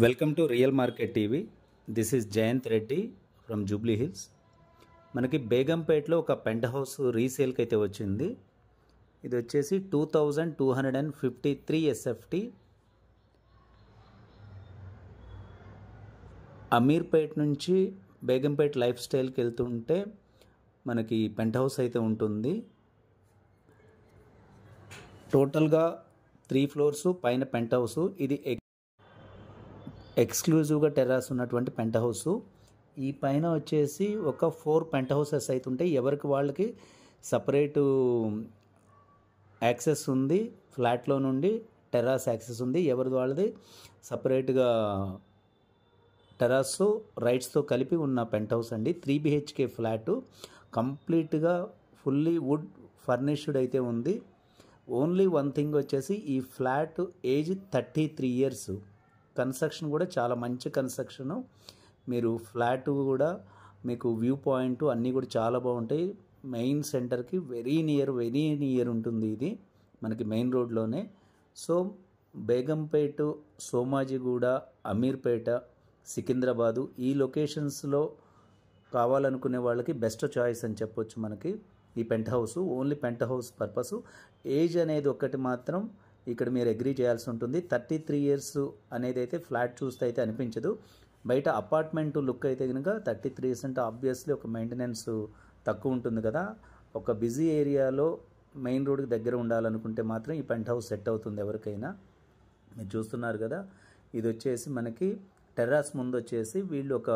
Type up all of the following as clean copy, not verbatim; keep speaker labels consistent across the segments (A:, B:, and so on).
A: Welcome to real market TV. This is Jayanth Reddy from Jubilee Hills. మనకి బేగంపేటలో ఒక పెంట్ హౌస్ రీసేల్కి అయితే వచ్చింది. ఇది వచ్చేసి 2253 SFT. అమీర్పేట్ నుంచి బేగంపేట్ లైఫ్ స్టైల్కి వెళ్తుంటే మనకి పెంట్ హౌస్ అయితే ఉంటుంది. టోటల్గా 3 ఫ్లోర్స్ పైన పెంట్ హౌస్. ఇది ఎక్స్క్లూజివ్గా టెర్రాస్ ఉన్నటువంటి పెంట్ హౌస్. ఈ పైన వచ్చేసి ఒక 4 పెంట్ హౌసెస్ అయితే ఉంటాయి. ఎవరికి వాళ్ళకి సపరేటు యాక్సెస్ ఉంది. ఫ్లాట్లో నుండి టెర్రాస్ యాక్సెస్ ఉంది. ఎవరిది వాళ్ళది సపరేట్గా టెర్రాస్ రైట్స్తో కలిపి ఉన్న పెంట్ హౌస్ అండి. 3 BHK ఫ్లాటు, కంప్లీట్గా ఫుల్లీ వుడ్ ఫర్నిష్డ్ అయితే ఉంది. ఓన్లీ వన్ థింగ్ వచ్చేసి ఈ ఫ్లాట్ ఏజ్ 33 ఇయర్స్. కన్స్ట్రక్షన్ కూడా చాలా మంచి కన్స్ట్రక్షను. మీరు ఫ్లాట్ కూడా మీకు వ్యూ పాయింట్ అన్నీ కూడా చాలా బాగుంటాయి. మెయిన్ సెంటర్కి వెరీ నియర్ ఉంటుంది. ఇది మనకి మెయిన్ రోడ్లోనే. సో బేగంపేట, సోమాజిగూడ, అమీర్పేట, సికింద్రాబాదు ఈ లొకేషన్స్లో కావాలనుకునే వాళ్ళకి బెస్ట్ చాయిస్ అని చెప్పొచ్చు. మనకి ఈ penthouse only penthouse purpose. Age అనేది ఒక్కటి మాత్రం ఇక్కడ మీరు అగ్రీ చేయాల్సి ఉంటుంది. 33 ఇయర్స్ అనేది అయితే ఫ్లాట్ చూస్తే అయితే అనిపించదు. బయట అపార్ట్మెంట్ లుక్ అయితే కనుక 33 ఇయర్స్ అంటే ఆబ్వియస్లీ ఒక మెయింటెనెన్స్ తక్కువ ఉంటుంది కదా. ఒక బిజీ ఏరియాలో మెయిన్ రోడ్కి దగ్గర ఉండాలనుకుంటే మాత్రం ఈ పెంట్ హౌస్ సెట్ అవుతుంది ఎవరికైనా. మీరు చూస్తున్నారు కదా, ఇది వచ్చేసి మనకి టెర్రాస్ ముందు వచ్చేసి వీళ్ళు ఒక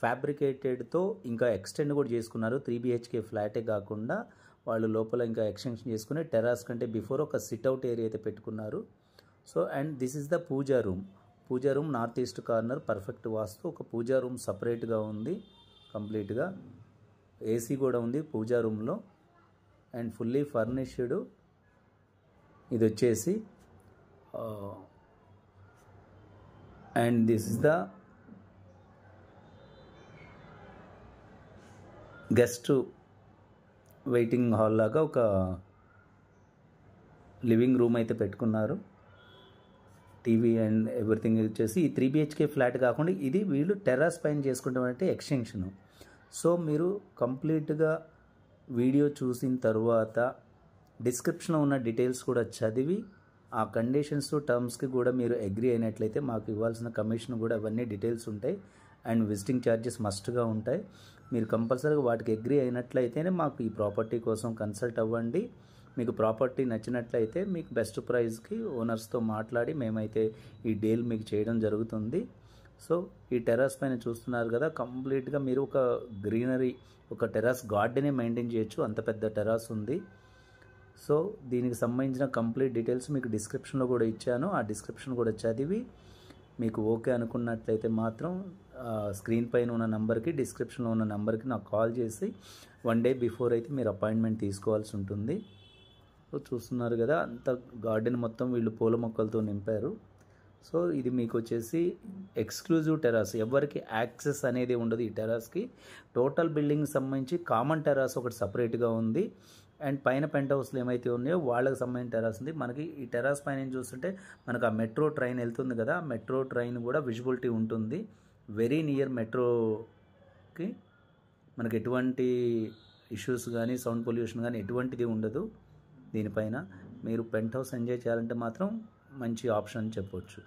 A: ఫ్యాబ్రికేటెడ్తో ఇంకా ఎక్స్టెండ్ కూడా చేసుకున్నారు. 3 BHK ఫ్లాటే కాకుండా వాళ్ళు లోపల ఇంకా ఎక్స్టెన్షన్ చేసుకుని టెర్రాస్ కంటే బిఫోర్ ఒక సిట్అవుట్ ఏరియా అయితే పెట్టుకున్నారు. So and this is the pooja room. Pooja room north east corner, perfect vastu. ఒక పూజా రూమ్ సపరేట్గా ఉంది కంప్లీట్గా. ఏసీ కూడా ఉంది పూజా రూమ్లో అండ్ ఫుల్లీ ఫర్నిష్డ్. ఇది వచ్చేసి and this is the guest waiting hall లాగా ఒక లివింగ్ రూమ్ అయితే పెట్టుకున్నారు. టీవీ అండ్ ఎవ్రీథింగ్ వచ్చేసి ఈ 3 BHK ఫ్లాట్ కాకుండా ఇది వీళ్ళు టెర్రాస్ పైన చేసుకుంటామంటే ఎక్స్టెన్షను. సో మీరు కంప్లీట్గా వీడియో చూసిన తర్వాత డిస్క్రిప్షన్లో ఉన్న డీటెయిల్స్ కూడా చదివి ఆ కండిషన్స్ టర్మ్స్కి కూడా మీరు అగ్రీ అయినట్లయితే మాకు ఇవ్వాల్సిన కమిషన్ కూడా అవన్నీ డీటెయిల్స్ ఉంటాయి. అండ్ విజిటింగ్ ఛార్జెస్ మస్ట్గా ఉంటాయి. మీరు కంపల్సరీగా వాటికి అగ్రీ అయినట్లయితేనే మాకు ఈ ప్రాపర్టీ కోసం కన్సల్ట్ అవ్వండి. మీకు ప్రాపర్టీ నచ్చినట్లయితే మీకు బెస్ట్ ప్రైస్కి ఓనర్స్తో మాట్లాడి మేమైతే ఈ డీల్ మీకు చేయడం జరుగుతుంది. సో ఈ టెర్రాస్ పైన చూస్తున్నారు కదా, కంప్లీట్గా మీరు ఒక గ్రీనరీ, ఒక టెర్రాస్ గార్డెనే మెయింటైన్ చేయొచ్చు, అంత పెద్ద టెర్రాస్ ఉంది. సో దీనికి సంబంధించిన కంప్లీట్ డీటెయిల్స్ మీకు డిస్క్రిప్షన్లో కూడా ఇచ్చాను. ఆ డిస్క్రిప్షన్ కూడా చదివి మీకు ఓకే అనుకున్నట్లయితే మాత్రం స్క్రీన్ పైన ఉన్న నెంబర్కి, డిస్క్రిప్షన్లో ఉన్న నెంబర్కి నాకు కాల్ చేసి 1 డే బిఫోర్ అయితే మీరు అపాయింట్మెంట్ తీసుకోవాల్సి ఉంటుంది. సో చూస్తున్నారు కదా, అంత గార్డెన్ మొత్తం వీళ్ళు పూల మొక్కలతో నింపారు. సో ఇది మీకు వచ్చేసి ఎక్స్క్లూజివ్ టెర్రాస్. ఎవరికి యాక్సెస్ అనేది ఉండదు ఈ టెర్రాస్కి. టోటల్ బిల్డింగ్కి సంబంధించి కామన్ టెర్రాస్ ఒకటి సపరేట్గా ఉంది. అండ్ పైన పెంట్ హౌస్లు ఏమైతే ఉన్నాయో వాళ్ళకి సంబంధించిన టెర్రాస్ ఉంది. మనకి ఈ టెర్రాస్ పైన చూస్తుంటే మనకు ఆ మెట్రో ట్రైన్ వెళ్తుంది కదా, మెట్రో ట్రైన్ కూడా విజిబిలిటీ ఉంటుంది. వెరీ నియర్ మెట్రోకి. మనకి ఎటువంటి ఇష్యూస్ కానీ సౌండ్ పొల్యూషన్ కానీ ఎటువంటిది ఉండదు. దీనిపైన మీరు పెంట్ హౌస్ ఎంజాయ్ చేయాలంటే మాత్రం మంచి ఆప్షన్ చెప్పవచ్చు.